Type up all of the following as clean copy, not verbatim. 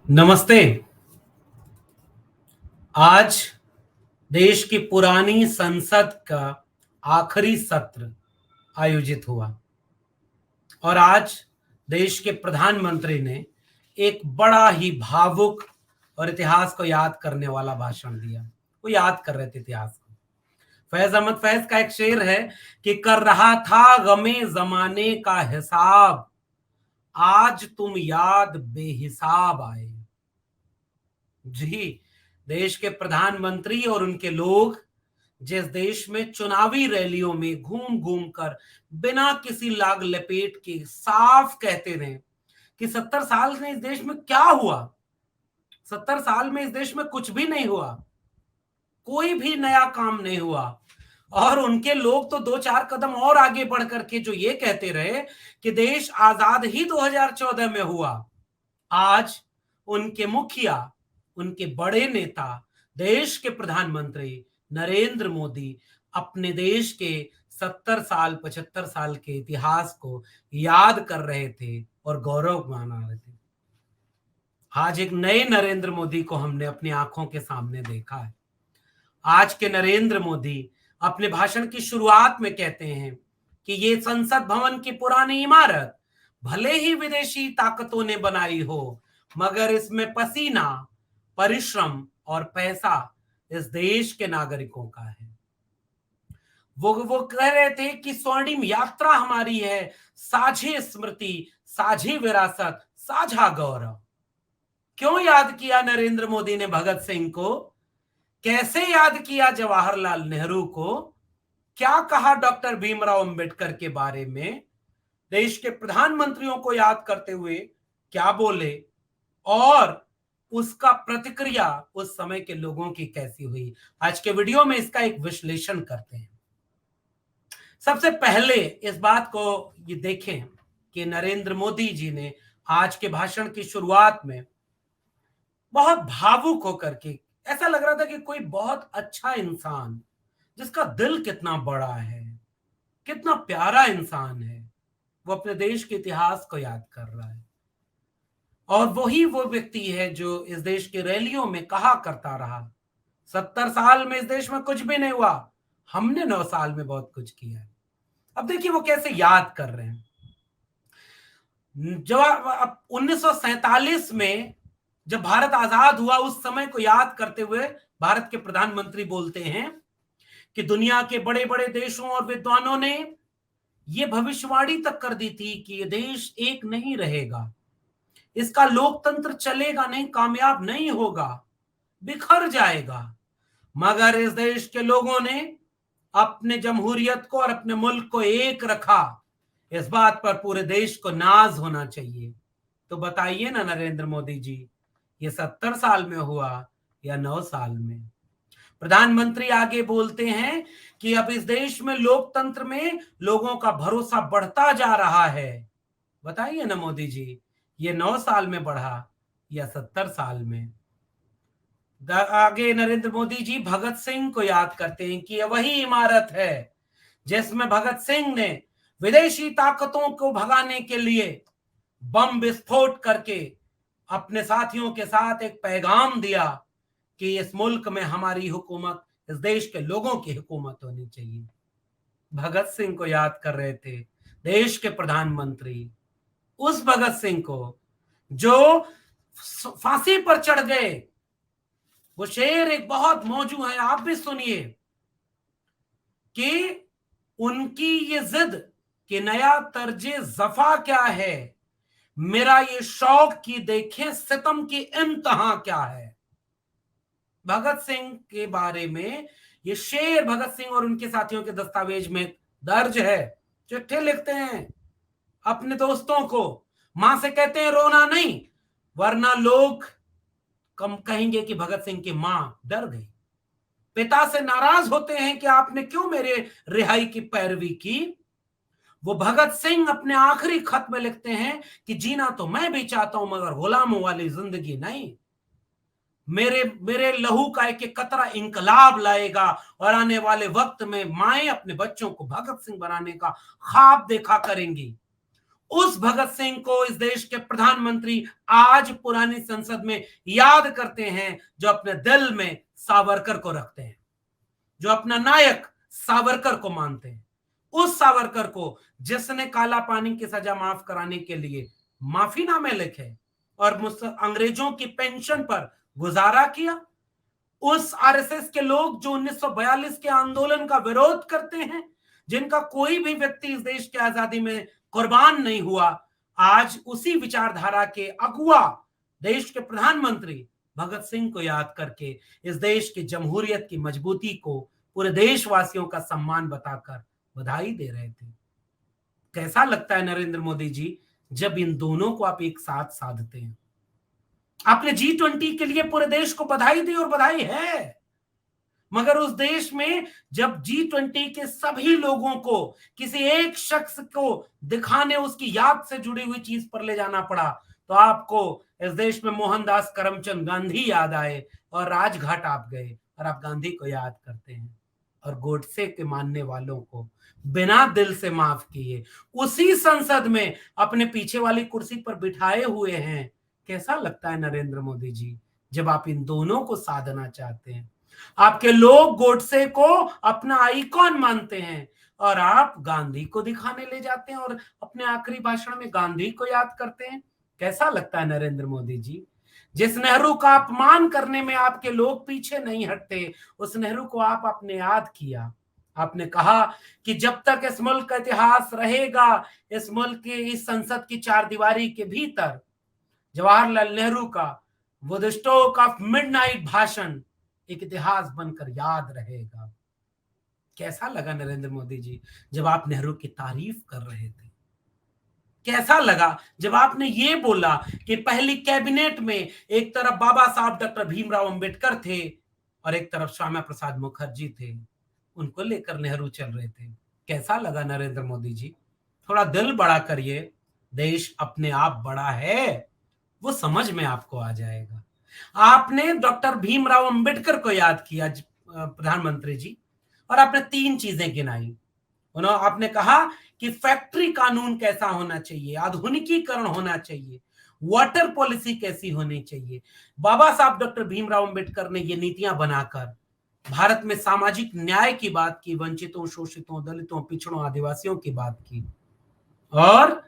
नमस्ते। आज देश की पुरानी संसद का आखिरी सत्र आयोजित हुआ और आज देश के प्रधानमंत्री ने एक बड़ा ही भावुक और इतिहास को याद करने वाला भाषण दिया। वो याद कर रहे थे इतिहास को। फैज अहमद फैज का एक शेर है कि कर रहा था गमे जमाने का हिसाब, आज तुम याद बेहिसाब आए। जी, देश के प्रधानमंत्री और उनके लोग जिस देश में चुनावी रैलियों में घूम घूम कर बिना किसी लाग लपेट के साफ कहते रहे कि 70 साल में इस देश में क्या हुआ। 70 साल में इस देश में कुछ भी नहीं हुआ, कोई भी नया काम नहीं हुआ। और उनके लोग तो 2-4 कदम और आगे बढ़ करके जो ये कहते रहे कि देश आजाद ही 2014 में हुआ। आज उनके मुखिया, उनके बड़े नेता, देश के प्रधानमंत्री नरेंद्र मोदी अपने देश के 70 साल 75 साल के इतिहास को याद कर रहे थे और गौरव मना रहे थे। आज एक नए नरेंद्र मोदी को हमने अपनी आंखों के सामने देखा है। आज के नरेंद्र मोदी अपने भाषण की शुरुआत में कहते हैं कि ये संसद भवन की पुरानी इमारत भले ही विदेशी ताकतों ने बनाई हो, मगर इसमें पसीना, परिश्रम और पैसा इस देश के नागरिकों का है। वो कह रहे थे कि स्वर्णिम यात्रा हमारी है, साझी स्मृति, साझी विरासत, साझा गौरव। क्यों याद किया नरेंद्र मोदी ने भगत सिंह को? कैसे याद किया जवाहरलाल नेहरू को? क्या कहा डॉक्टर भीमराव अंबेडकर के बारे में? देश के प्रधानमंत्रियों को याद करते हुए क्या बोले और उसका प्रतिक्रिया उस समय के लोगों की कैसी हुई? आज के वीडियो में इसका एक विश्लेषण करते हैं। सबसे पहले इस बात को ये देखें कि नरेंद्र मोदी जी ने आज के भाषण की शुरुआत में बहुत भावुक होकर के, ऐसा लग रहा था कि कोई बहुत अच्छा इंसान जिसका दिल कितना बड़ा है, कितना प्यारा इंसान है, वो अपने देश के इतिहास को याद कर रहा है। और वही वो व्यक्ति है जो इस देश की रैलियों में कहा करता रहा 70 साल में इस देश में कुछ भी नहीं हुआ, हमने 9 साल में बहुत कुछ किया है। अब देखिए वो कैसे याद कर रहे हैं। जब 1947 में जब भारत आजाद हुआ, उस समय को याद करते हुए भारत के प्रधानमंत्री बोलते हैं कि दुनिया के बड़े बड़े देशों और विद्वानों ने यह भविष्यवाणी तक कर दी थी कि यह देश एक नहीं रहेगा, इसका लोकतंत्र चलेगा नहीं, कामयाब नहीं होगा, बिखर जाएगा। मगर इस देश के लोगों ने अपने जमहूरियत को और अपने मुल्क को एक रखा। इस बात पर पूरे देश को नाज होना चाहिए। तो बताइए ना नरेंद्र मोदी जी, ये 70 साल में हुआ या 9 साल में? प्रधानमंत्री आगे बोलते हैं कि अब इस देश में लोकतंत्र में लोगों का भरोसा बढ़ता जा रहा है। बताइए ना मोदी जी, ये 9 साल में बढ़ा या 70 साल में? आगे नरेंद्र मोदी जी भगत सिंह को याद करते हैं कि यह वही इमारत है जिसमें भगत सिंह ने विदेशी ताकतों को भगाने के लिए बम विस्फोट करके अपने साथियों के साथ एक पैगाम दिया कि इस मुल्क में हमारी हुकूमत, इस देश के लोगों की हुकूमत होनी चाहिए। भगत सिंह को याद कर रहे थे देश के प्रधानमंत्री, उस भगत सिंह को जो फांसी पर चढ़ गए। वो शेर एक बहुत मौजू है, आप भी सुनिए कि उनकी ये जिद कि नया तर्जे जफा क्या है, मेरा ये शौक की देखें सितम की इंतहा क्या है। भगत सिंह के बारे में ये शेर भगत सिंह और उनके साथियों के दस्तावेज में दर्ज है। चिट्ठी लिखते हैं अपने दोस्तों को, मां से कहते हैं रोना नहीं, वरना लोग कम कहेंगे कि भगत सिंह की मां डर गई। पिता से नाराज होते हैं कि आपने क्यों मेरे रिहाई की पैरवी की। वो भगत सिंह अपने आखिरी खत में लिखते हैं कि जीना तो मैं भी चाहता हूं, मगर गुलामों वाली जिंदगी नहीं। मेरे मेरे लहू का एक एक कतरा इंकलाब लाएगा और आने वाले वक्त में माएं अपने बच्चों को भगत सिंह बनाने का ख्वाब देखा करेंगी। उस भगत सिंह को इस देश के प्रधानमंत्री आज पुरानी संसद में याद करते हैं, जो अपने दिल में सावरकर को रखते हैं, जो अपना नायक सावरकर को मानते हैं। उस सावरकर को जिसने काला पानी की सजा माफ कराने के लिए माफीनामे लिखे और अंग्रेजों की पेंशन पर गुजारा किया। उस आरएसएस के लोग जो 1942 के आंदोलन का विरोध करते हैं, जिनका कोई भी व्यक्ति इस देश की आजादी में कुर्बान नहीं हुआ, आज उसी विचारधारा के अगुआ देश के प्रधानमंत्री भगत सिंह को याद करके इस देश की जमहूरियत की मजबूती को पूरे देशवासियों का सम्मान बताकर बधाई दे रहे थे। कैसा लगता है नरेंद्र मोदी जी जब इन दोनों को आप एक साथ साधते हैं? आपने G20 के लिए पूरे देश को बधाई दी और बधाई है, मगर उस देश में जब G20 के सभी लोगों को किसी एक शख्स को दिखाने उसकी याद से जुड़ी हुई चीज पर ले जाना पड़ा, तो आपको इस देश में मोहनदास करमचंद गांधी याद आए और राजघाट आप गए और आप गांधी को याद करते हैं और गोडसे के मानने वालों को बिना दिल से माफ किए उसी संसद में अपने पीछे वाली कुर्सी पर बिठाए हुए हैं। कैसा लगता है नरेंद्र मोदी जी जब आप इन दोनों को साधना चाहते हैं? आपके लोग गोडसे को अपना आइकॉन मानते हैं और आप गांधी को दिखाने ले जाते हैं और अपने आखिरी भाषण में गांधी को याद करते हैं। कैसा लगता है नरेंद्र मोदी जी? जिस नेहरू का अपमान करने में आपके लोग पीछे नहीं हटते, उस नेहरू को आपने याद किया। आपने कहा कि जब तक इस मुल्क का इतिहास रहेगा, इस मुल्क की इस संसद की चार दीवारी के भीतर जवाहरलाल नेहरू का वो द स्ट्रोक ऑफ मिडनाइट भाषण एक इतिहास बनकर याद रहेगा। कैसा लगा नरेंद्र मोदी जी जब आप नेहरू की तारीफ कर रहे थे? कैसा लगा जब आपने ये बोला कि पहली कैबिनेट में एक तरफ बाबा साहब डॉक्टर भीमराव अंबेडकर थे और एक तरफ श्यामा प्रसाद मुखर्जी थे, उनको लेकर नेहरू चल रहे थे? कैसा लगा नरेंद्र मोदी जी? थोड़ा दिल बड़ा करिए, देश अपने आप बड़ा है, वो समझ में आपको आ जाएगा। आपने डॉक्टर भीमराव अंबेडकर को याद किया प्रधानमंत्री जी, और आपने 3 चीजें गिनाई। आपने कहा कि फैक्ट्री कानून कैसा होना चाहिए, आधुनिकीकरण होना चाहिए, वाटर पॉलिसी कैसी होनी चाहिए। बाबा साहब डॉक्टर भीमराव अंबेडकर ने ये नीतियां बनाकर भारत में सामाजिक न्याय की बात की, वंचितों, शोषितों, दलितों, पिछड़ों, आदिवासियों की बात की। और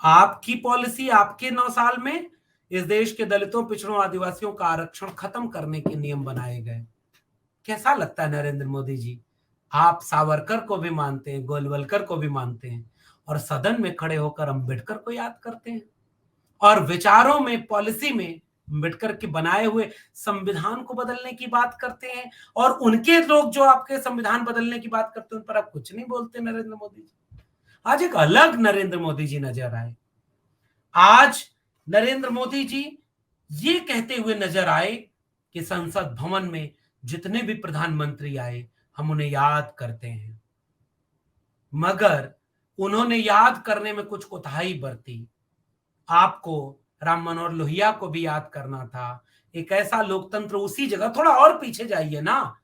आपकी पॉलिसी, आपके 9 साल में इस देश के दलितों, पिछड़ों, आदिवासियों का आरक्षण खत्म करने के नियम बनाए गए। कैसा लगता है नरेंद्र मोदी जी? आप सावरकर को भी मानते हैं, गोलवलकर को भी मानते हैं और सदन में खड़े होकर अंबेडकर को याद करते हैं और विचारों में, पॉलिसी में अंबेडकर के बनाए हुए संविधान को बदलने की बात करते हैं, और उनके लोग जो आपके संविधान बदलने की बात करते हैं उन पर आप कुछ नहीं बोलते नरेंद्र मोदी जी। आज एक अलग नरेंद्र मोदी जी नजर आए। आज नरेंद्र मोदी जी ये कहते हुए नजर आए कि संसद भवन में जितने भी प्रधानमंत्री आए हम उन्हें याद करते हैं, मगर उन्होंने याद करने में कुछ कोताही बरती। आपको राम मनोहर लोहिया को भी याद करना था। एक ऐसा लोकतंत्र, उसी जगह थोड़ा और पीछे जाइए ना,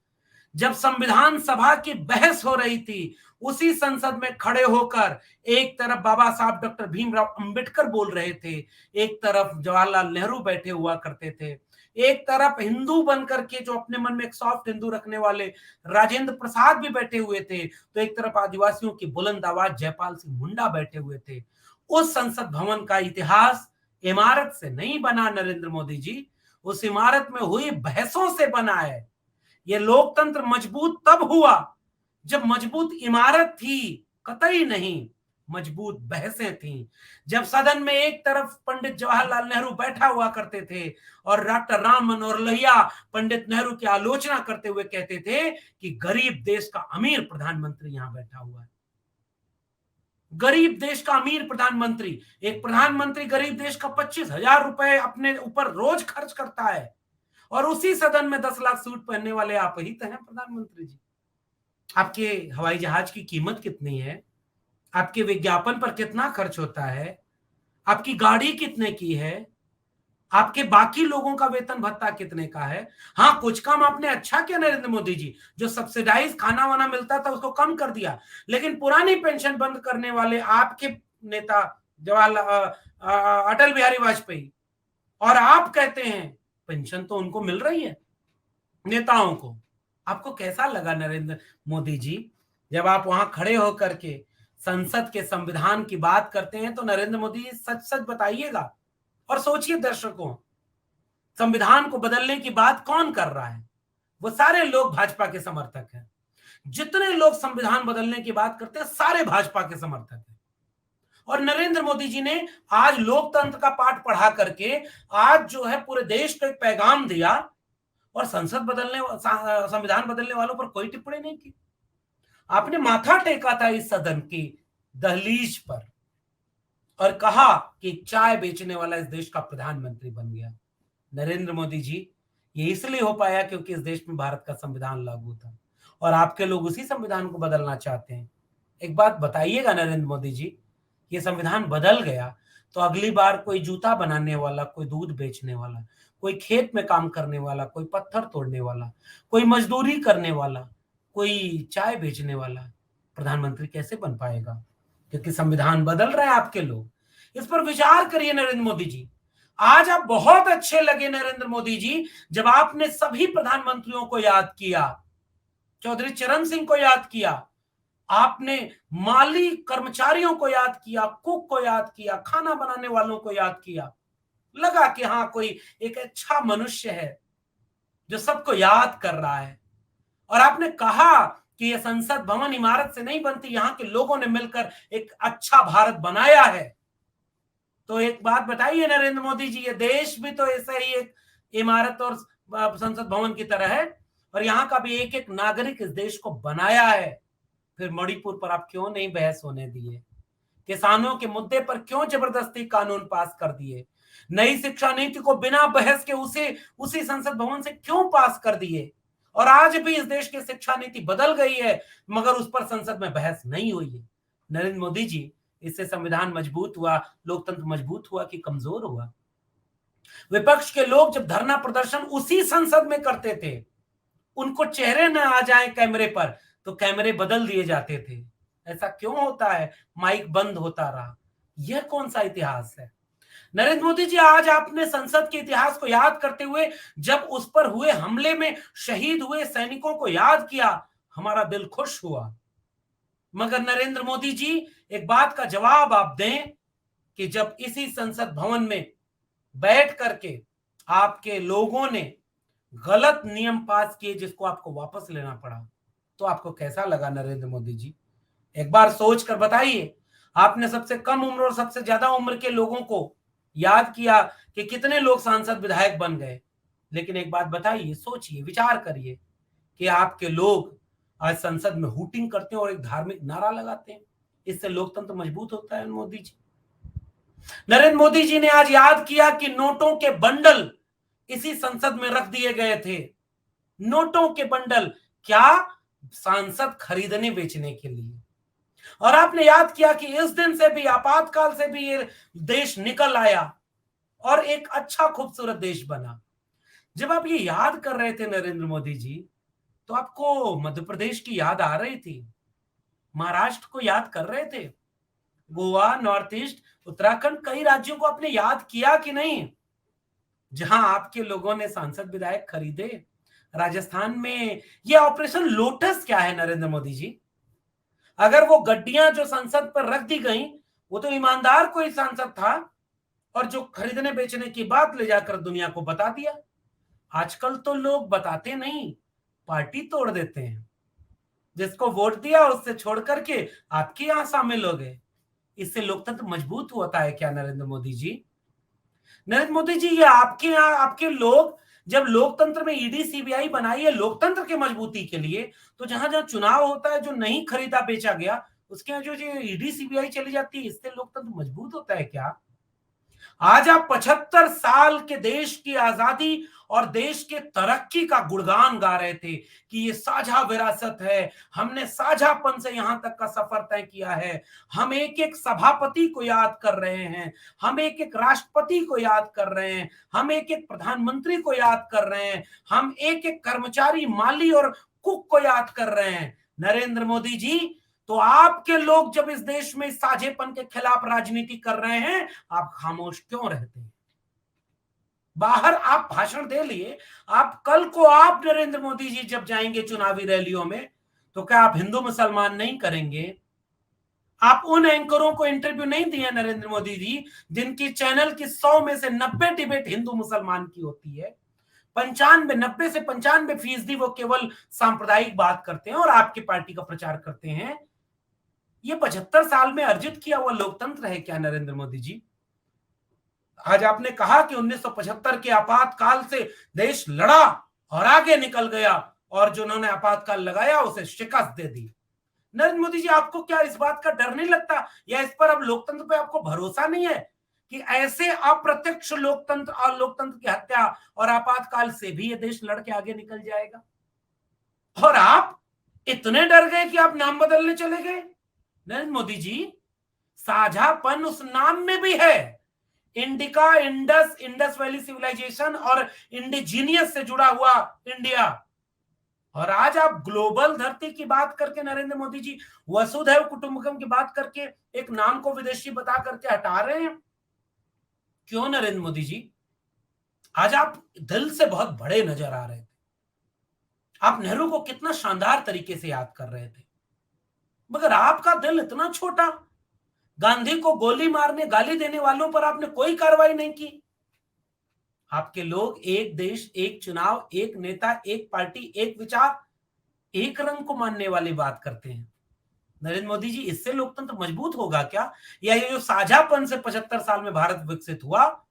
जब संविधान सभा की बहस हो रही थी, उसी संसद में खड़े होकर एक तरफ बाबा साहब डॉक्टर भीमराव अंबेडकर बोल रहे थे, एक तरफ जवाहरलाल नेहरू बैठे हुआ करते थे, एक तरफ हिंदू बनकर के जो अपने मन में एक सॉफ्ट हिंदू रखने वाले राजेंद्र प्रसाद भी बैठे हुए थे, तो एक तरफ आदिवासियों की बुलंद आवाज जयपाल सिंह मुंडा बैठे हुए थे। उस संसद भवन का इतिहास इमारत से नहीं बना नरेंद्र मोदी जी, उस इमारत में हुई बहसों से बना है। ये लोकतंत्र मजबूत तब हुआ जब मजबूत इमारत थी, कतई नहीं, मजबूत बहसें थीं। जब सदन में एक तरफ पंडित जवाहरलाल नेहरू बैठा हुआ करते थे और डॉक्टर राम मनोहर लोहिया पंडित नेहरू की आलोचना करते हुए कहते थे कि गरीब देश का अमीर प्रधानमंत्री यहां बैठा हुआ है। गरीब देश का अमीर प्रधानमंत्री, एक प्रधानमंत्री गरीब देश का 25,000 रुपए अपने ऊपर रोज खर्च करता है, और उसी सदन में 10 लाख सूट पहनने वाले आप ही तो हैं प्रधानमंत्री जी। आपके हवाई जहाज की कीमत कितनी है? आपके विज्ञापन पर कितना खर्च होता है? आपकी गाड़ी कितने की है? आपके बाकी लोगों का वेतन भत्ता कितने का है? हाँ, कुछ काम आपने अच्छा किया नरेंद्र मोदी जी, जो सब्सिडाइज खाना वाना मिलता था उसको कम कर दिया, लेकिन पुरानी पेंशन बंद करने वाले आपके नेता अटल बिहारी वाजपेयी, और आप कहते हैं पेंशन तो उनको मिल रही है, नेताओं को। आपको कैसा लगा नरेंद्र मोदी जी, जब आप वहां खड़े होकर के संसद के संविधान की बात करते हैं? तो नरेंद्र मोदी जी सच सच बताइएगा और सोचिए दर्शकों, संविधान को बदलने की बात कौन कर रहा है? वो सारे लोग भाजपा के समर्थक हैं। जितने लोग संविधान बदलने की बात करते हैं सारे भाजपा के समर्थक हैं। और नरेंद्र मोदी जी ने आज लोकतंत्र का पाठ पढ़ा करके आज जो है पूरे देश को एक पैगाम दिया, और संविधान बदलने वालों पर कोई टिप्पणी नहीं की। आपने माथा टेका था इस सदन की दहलीज पर और कहा कि चाय बेचने वाला इस देश का प्रधानमंत्री बन गया। नरेंद्र मोदी जी, ये इसलिए हो पाया क्योंकि इस देश में भारत का संविधान लागू था, और आपके लोग उसी संविधान को बदलना चाहते हैं। एक बात बताइएगा नरेंद्र मोदी जी, ये संविधान बदल गया तो अगली बार कोई जूता बनाने वाला, कोई दूध बेचने वाला, कोई खेत में काम करने वाला, कोई पत्थर तोड़ने वाला, कोई मजदूरी करने वाला, कोई चाय बेचने वाला प्रधानमंत्री कैसे बन पाएगा? क्योंकि संविधान बदल रहे हैं आपके लोग। इस पर विचार करिए नरेंद्र मोदी जी। आज आप बहुत अच्छे लगे नरेंद्र मोदी जी जब आपने सभी प्रधानमंत्रियों को याद किया, चौधरी चरण सिंह को याद किया, आपने माली कर्मचारियों को याद किया, कुक को याद किया, खाना बनाने वालों को याद किया। लगा कि हाँ, कोई एक अच्छा मनुष्य है जो सबको याद कर रहा है। और आपने कहा कि यह संसद भवन इमारत से नहीं बनती, यहां के लोगों ने मिलकर एक अच्छा भारत बनाया है। तो एक बात बताइए नरेंद्र मोदी जी, ये देश भी तो ऐसा ही एक इमारत और संसद भवन की तरह है, और यहाँ का भी एक एक नागरिक इस देश को बनाया है। फिर मणिपुर पर आप क्यों नहीं बहस होने दिए? किसानों के मुद्दे पर क्यों जबरदस्ती कानून पास कर दिए? नई शिक्षा नीति को बिना बहस के उसी संसद भवन से क्यों पास कर दिए? और आज भी इस देश की शिक्षा नीति बदल गई है, मगर उस पर संसद में बहस नहीं हुई है। नरेंद्र मोदी जी, इससे संविधान मजबूत हुआ, लोकतंत्र मजबूत हुआ कि कमजोर हुआ? विपक्ष के लोग जब धरना प्रदर्शन उसी संसद में करते थे, उनको चेहरे न आ जाए कैमरे पर तो कैमरे बदल दिए जाते थे। ऐसा क्यों होता है? माइक बंद होता रहा। यह कौन सा इतिहास है? नरेंद्र मोदी जी, आज आपने संसद के इतिहास को याद करते हुए जब उस पर हुए हमले में शहीद हुए सैनिकों को याद किया, हमारा दिल खुश हुआ। मगर नरेंद्र मोदी जी, एक बात का जवाब आप दें कि जब इसी संसद भवन में बैठ करके आपके लोगों ने गलत नियम पास किए जिसको आपको वापस लेना पड़ा, तो आपको कैसा लगा नरेंद्र मोदी जी? एक बार सोच कर बताइए। आपने सबसे कम उम्र और सबसे ज्यादा उम्र के लोगों को याद किया कि कितने लोग सांसद विधायक बन गए। लेकिन एक बात बताइए, सोचिए, विचार करिए कि आपके लोग आज संसद में हूटिंग करते हैं और एक धार्मिक नारा लगाते हैं। इससे लोकतंत्र मजबूत होता है मोदी जी? नरेंद्र मोदी जी ने आज याद किया कि नोटों के बंडल इसी संसद में रख दिए गए थे। नोटों के बंडल, क्या? सांसद खरीदने बेचने के लिए। और आपने याद किया कि इस दिन से भी, आपातकाल से भी ये देश निकल आया और एक अच्छा खूबसूरत देश बना। जब आप ये याद कर रहे थे नरेंद्र मोदी जी, तो आपको मध्य प्रदेश की याद आ रही थी, महाराष्ट्र को याद कर रहे थे, गोवा, नॉर्थ ईस्ट, उत्तराखंड, कई राज्यों को आपने याद किया कि नहीं, जहां आपके लोगों ने सांसद विधायक खरीदे? राजस्थान में ये ऑपरेशन लोटस क्या है नरेंद्र मोदी जी? अगर वो गड्डियां जो संसद पर रख दी गई, वो तो ईमानदार कोई सांसद था, और जो खरीदने बेचने की बात ले जाकर दुनिया को बता दिया। आजकल तो लोग बताते नहीं, पार्टी तोड़ देते हैं। जिसको वोट दिया उससे छोड़ करके आपके यहां शामिल हो गए। इससे लोकतंत्र मजबूत होता है क्या नरेंद्र मोदी जी? नरेंद्र मोदी जी, ये आपके यहाँ आपके लोग जब लोकतंत्र में ईडी सीबीआई बनाई है लोकतंत्र के मजबूती के लिए, तो जहां जहां चुनाव होता है जो नहीं खरीदा बेचा गया, उसके यहाँ जो ईडी सीबीआई चली जाती है, इससे लोकतंत्र मजबूत होता है क्या? आज आप 75 साल के देश की आजादी और देश के तरक्की का गुणगान गा रहे थे कि ये साझा विरासत है, हमने साझापन से यहां तक का सफर तय किया है। हम एक एक सभापति को याद कर रहे हैं, हम एक एक राष्ट्रपति को याद कर रहे हैं, हम एक एक प्रधानमंत्री को याद कर रहे हैं, हम एक एक कर्मचारी, माली और कुक को याद कर रहे हैं। नरेंद्र मोदी जी, तो आपके लोग जब इस देश में इस साझेपन के खिलाफ राजनीति कर रहे हैं, आप खामोश क्यों रहते हैं? बाहर आप भाषण दे लिए, आप कल को आप नरेंद्र मोदी जी जब जाएंगे चुनावी रैलियों में, तो क्या आप हिंदू मुसलमान नहीं करेंगे? आप उन एंकरों को इंटरव्यू नहीं दिए नरेंद्र मोदी जी जिनकी चैनल की 100 में से 90 डिबेट हिंदू मुसलमान की होती है, 95 90 से 95% वो केवल सांप्रदायिक बात करते हैं और आपकी पार्टी का प्रचार करते हैं। ये 75 साल में अर्जित किया हुआ लोकतंत्र है क्या नरेंद्र मोदी जी? आज आपने कहा कि 1975 के आपातकाल से देश लड़ा और आगे निकल गया, और जो उन्होंने आपातकाल लगाया उसे शिकस्त दे दी। नरेंद्र मोदी जी, आपको क्या इस बात का डर नहीं लगता, या इस पर अब लोकतंत्र पे आपको भरोसा नहीं है कि ऐसे अप्रत्यक्ष लोकतंत्र और लोकतंत्र की हत्या और आपातकाल से भी ये देश लड़ के आगे निकल जाएगा? और आप इतने डर गए कि आप नाम बदलने चले गए। नरेंद्र मोदी जी, साझापन उस नाम में भी है। Indica, Indus, Indus valley civilisation और इंडिजीनियस से जुड़ा हुआ इंडिया। और आज आप ग्लोबल धरती की बात करके नरेंद्र मोदी जी वसुधैव कुटुंबकम की बात करके एक नाम को विदेशी बता करके हटा रहे हैं। क्यों नरेंद्र मोदी जी? आज आप दिल से बहुत बड़े नजर आ रहे थे। आप नेहरू को कितना शानदार तरीके से याद कर रहे थे, मगर आपका दिल इतना छोटा। गांधी को गोली मारने, गाली देने वालों पर आपने कोई कार्रवाई नहीं की। आपके लोग एक देश, एक चुनाव, एक नेता, एक पार्टी, एक विचार, एक रंग को मानने वाली बात करते हैं। नरेंद्र मोदी जी, इससे लोकतंत्र मजबूत होगा क्या? या ये जो साझापन से 75 साल में भारत विकसित हुआ,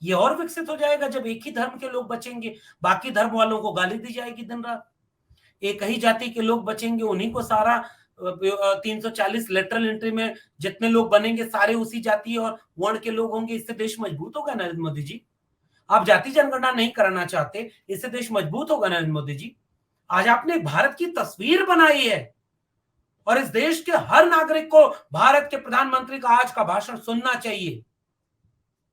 ये और विकसित हो जाएगा जब एक ही धर्म के लोग बचेंगे, बाकी धर्म वालों को गाली दी जाएगी दिन रात। एक ही जाति के लोग बचेंगे, उन्हीं को सारा 340 लेटरल एंट्री में जितने लोग बनेंगे सारे उसी जाति और वर्ण के लोग होंगे। इससे देश मजबूत होगा नरेंद्र मोदी जी? आप जाति जनगणना नहीं कराना चाहते, इससे देश मजबूत होगा नरेंद्र मोदी जी? आज आपने भारत की तस्वीर बनाई है और इस देश के हर नागरिक को भारत के प्रधानमंत्री का आज का भाषण सुनना चाहिए।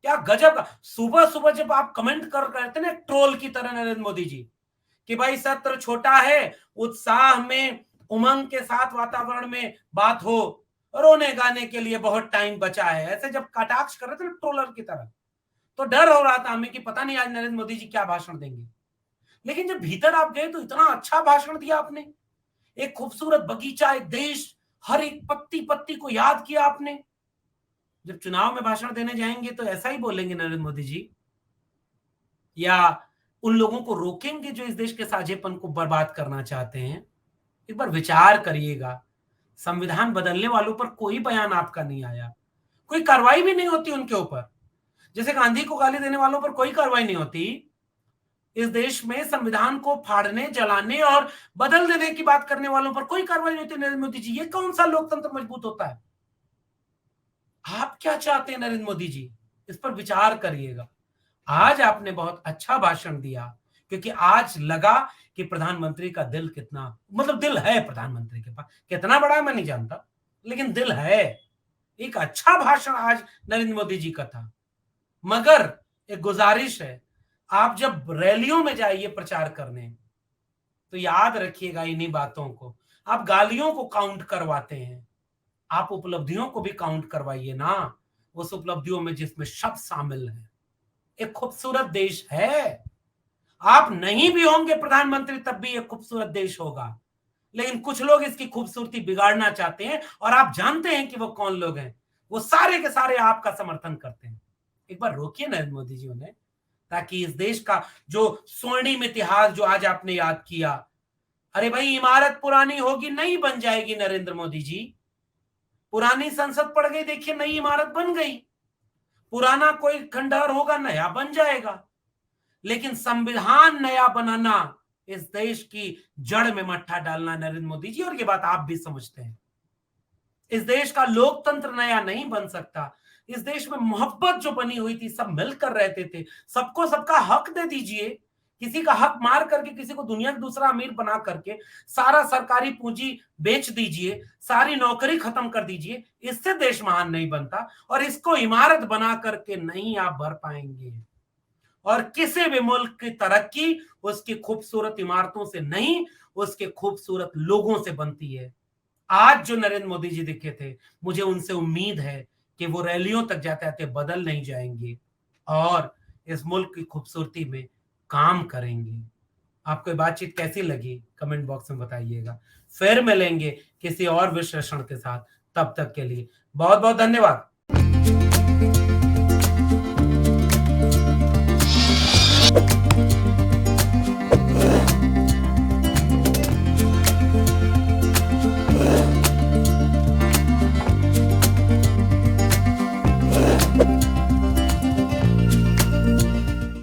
क्या गजब का! सुबह सुबह जब आप कमेंट कर रहे थे ना ट्रोल की तरह नरेंद्र मोदी जी, कि भाई सत्र छोटा है, उत्साह में, उमंग के साथ वातावरण में बात हो, रोने गाने के लिए बहुत टाइम बचा है, ऐसे जब कटाक्ष कर रहे थे ना ट्रोलर की तरह, तो डर हो रहा था हमें कि पता नहीं आज नरेंद्र मोदी जी क्या भाषण देंगे। लेकिन जब भीतर आप गए तो इतना अच्छा भाषण दिया आपने। एक खूबसूरत बगीचा, एक देश, हर एक पत्ती पत्ती को याद किया आपने। जब चुनाव में भाषण देने जाएंगे तो ऐसा ही बोलेंगे नरेंद्र मोदी जी, या उन लोगों को रोकेंगे जो इस देश के साझेपन को बर्बाद करना चाहते हैं? एक बार विचार करिएगा। संविधान बदलने वालों पर कोई बयान आपका नहीं आया, कोई कार्रवाई भी नहीं होती उनके ऊपर। जैसे गांधी को गाली देने वालों पर कोई कार्रवाई नहीं होती, इस देश में संविधान को फाड़ने, जलाने और बदल देने की बात करने वालों पर कोई कार्रवाई नहीं होती। नरेंद्र मोदी जी, ये कौन सा लोकतंत्र मजबूत होता है? आप क्या चाहते हैं नरेंद्र मोदी जी? इस पर विचार करिएगा। आज आपने बहुत अच्छा भाषण दिया, क्योंकि आज लगा कि प्रधानमंत्री का दिल कितना, मतलब दिल है प्रधानमंत्री के पास, कितना बड़ा है मैं नहीं जानता, लेकिन दिल है। एक अच्छा भाषण आज नरेंद्र मोदी जी का था। मगर एक गुजारिश है, आप जब रैलियों में जाइए प्रचार करने, तो याद रखिएगा इन्हीं बातों को। आप गालियों को काउंट करवाते हैं, आप उपलब्धियों को भी काउंट करवाइए ना, उस उपलब्धियों में जिसमें शब्द शामिल है। एक खूबसूरत देश है, आप नहीं भी होंगे प्रधानमंत्री तब भी एक खूबसूरत देश होगा। लेकिन कुछ लोग इसकी खूबसूरती बिगाड़ना चाहते हैं, और आप जानते हैं कि वो कौन लोग हैं। वो सारे के सारे आपका समर्थन करते हैं। एक बार रोकिए नरेंद्र मोदी जी उन्हें, ताकि इस देश का जो स्वर्णिम इतिहास जो आज आपने याद किया, अरे भाई इमारत पुरानी होगी नहीं बन जाएगी नरेंद्र मोदी जी। पुरानी संसद पड़ गई, देखिए नई इमारत बन गई। पुराना कोई खंडहर होगा, नया बन जाएगा। लेकिन संविधान नया बनाना, इस देश की जड़ में मट्ठा डालना नरेंद्र मोदी जी, और ये बात आप भी समझते हैं। इस देश का लोकतंत्र नया नहीं बन सकता। इस देश में मोहब्बत जो बनी हुई थी, सब मिलकर रहते थे, सबको सबका हक दे दीजिए। किसी का हक मार करके, किसी को दुनिया का दूसरा अमीर बना करके सारा सरकारी पूंजी बेच दीजिए, सारी नौकरी खत्म कर दीजिए, इससे देश महान नहीं बनता। और इसको इमारत बना करके नहीं आप भर पाएंगे। और किसी भी मुल्क की तरक्की उसकी खूबसूरत इमारतों से नहीं, उसके खूबसूरत लोगों से बनती है। आज जो नरेंद्र मोदी जी दिखे थे, मुझे उनसे उम्मीद है कि वो रैलियों तक जाते-जाते बदल नहीं जाएंगे और इस मुल्क की खूबसूरती में काम करेंगे। आपको ये बातचीत कैसी लगी? कमेंट बॉक्स में बताइएगा। फिर मिलेंगे किसी और विश्लेषण के साथ। तब तक के लिए बहुत-बहुत धन्यवाद।